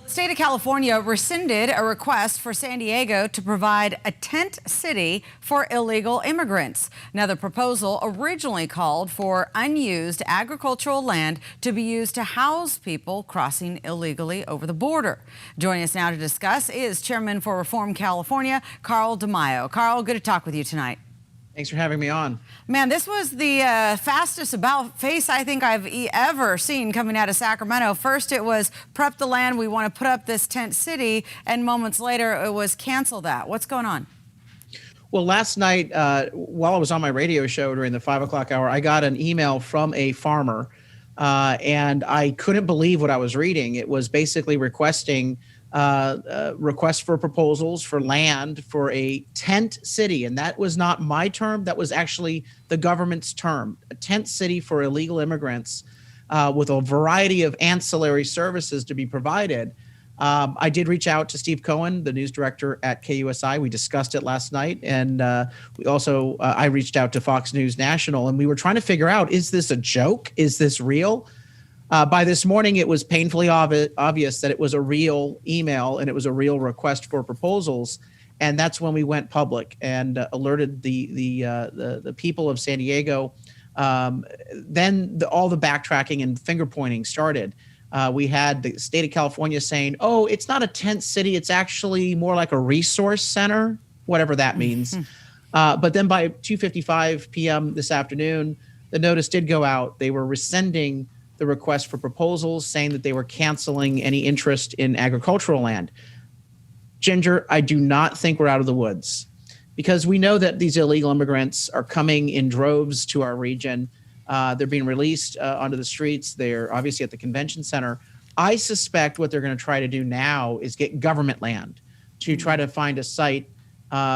The state of California rescinded a request for San Diego to provide a tent city for illegal immigrants. Now, the proposal originally called for unused agricultural land to be used to house people crossing illegally over the border. Joining us now to discuss is Chairman for Reform California, DeMaio. Carl, good to talk with you tonight. Thanks for having me on. Man, this was the fastest about face I think I've ever seen coming out of Sacramento. First it was prep the land, we want to put up this tent city, and moments later it was cancel that. What's going on? Well, last night, while I was on my radio show during the 5 o'clock hour, I got an email from a farmer, and I couldn't believe what I was reading. It was basically requesting requests for proposals for land for a tent city. And that was not my term. That was actually the government's term, a tent city for illegal immigrants with a variety of ancillary services to be provided. I did reach out to Steve Cohen, the news director at KUSI. We discussed it last night. And we also, I reached out to Fox News National, and we were trying to figure out, is this a joke? Is this real? By this morning, it was painfully obvious that it was a real email and it was a real request for proposals. And that's when we went public and alerted the people of San Diego. Then all the backtracking and finger pointing started. We had the state of California saying, oh, it's not a tent city. It's actually more like a resource center, whatever that means. But then by 2:55 p.m. this afternoon, the notice did go out. They were rescinding the request for proposals, saying that they were canceling any interest in agricultural land. Ginger, I do not think we're out of the woods, because we know that these illegal immigrants are coming in droves to our region. They're being released onto the streets. They're obviously at the convention center. I suspect what they're going to try to do now is get government land to try to find a site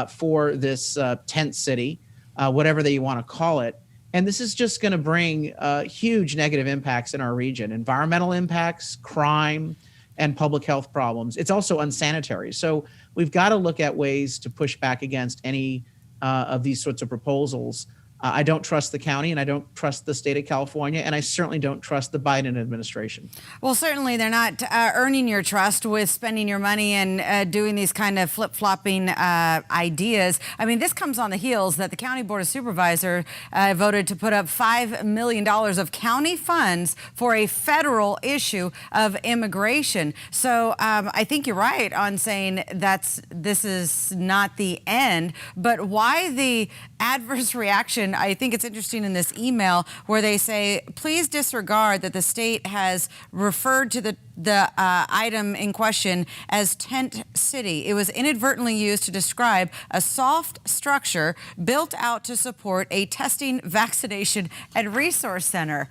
for this tent city, whatever they want to call it. And this is just going to bring huge negative impacts in our region, environmental impacts, crime, and public health problems. It's also unsanitary. So we've got to look at ways to push back against any of these sorts of proposals. I don't trust the county, and I don't trust the state of California, and I certainly don't trust the Biden administration. Well, certainly they're not earning your trust with spending your money and doing these kind of flip-flopping ideas. I mean, this comes on the heels that the County Board of Supervisors voted to put up $5 million of county funds for a federal issue of immigration. So I think you're right on saying this is not the end, but why the adverse reaction? I think it's interesting in this email where they say, please disregard that the state has referred to the item in question as tent city. It was inadvertently used to describe a soft structure built out to support a testing, vaccination, and resource center.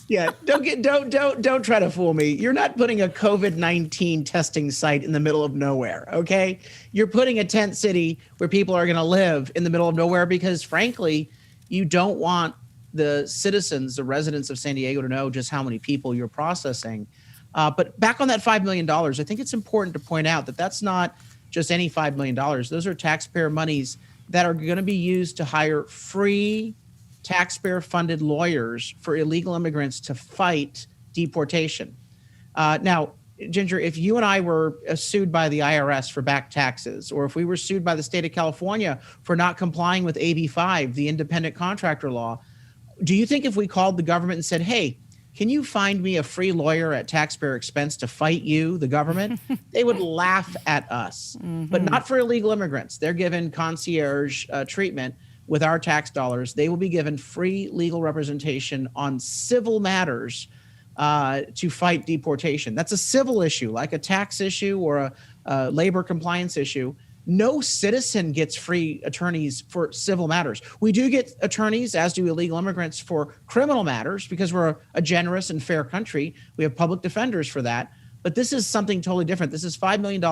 Yeah, don't try to fool me. You're not putting a COVID-19 testing site in the middle of nowhere, okay? You're putting a tent city where people are going to live in the middle of nowhere because, frankly, you don't want the citizens, the residents of San Diego, to know just how many people you're processing. But back on that $5 million, I think it's important to point out that that's not just any $5 million. Those are taxpayer monies that are going to be used to hire free taxpayer-funded lawyers for illegal immigrants to fight deportation. Now, Ginger, if you and I were sued by the IRS for back taxes, or if we were sued by the state of California for not complying with AB 5, the independent contractor law, do you think if we called the government and said, hey, can you find me a free lawyer at taxpayer expense to fight you, the government? They would laugh at us, but not for illegal immigrants. They're given concierge treatment. With our tax dollars, they will be given free legal representation on civil matters to fight deportation. That's a civil issue, like a tax issue or a labor compliance issue. No citizen gets free attorneys for civil matters. We do get attorneys, as do illegal immigrants, for criminal matters because we're a generous and fair country. We have public defenders for that. But this is something totally different. This is $5 million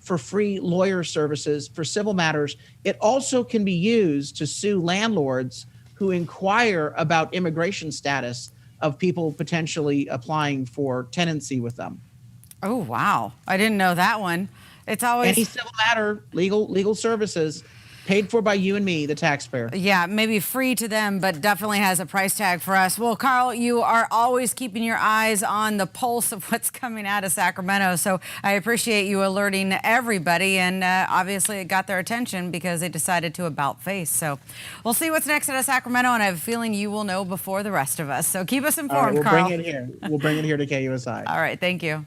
for free lawyer services for civil matters. It also can be used to sue landlords who inquire about immigration status of people potentially applying for tenancy with them. Oh, wow. I didn't know that one. It's always any civil matter, legal services. Paid for by you and me, the taxpayer. Yeah, maybe free to them, but definitely has a price tag for us. Well, Carl, you are always keeping your eyes on the pulse of what's coming out of Sacramento. So I appreciate you alerting everybody. And obviously it got their attention because they decided to about face. So we'll see what's next out of Sacramento. And I have a feeling you will know before the rest of us. So keep us informed, All right, we'll Carl. bring it here. We'll bring it here to KUSI. All right. Thank you.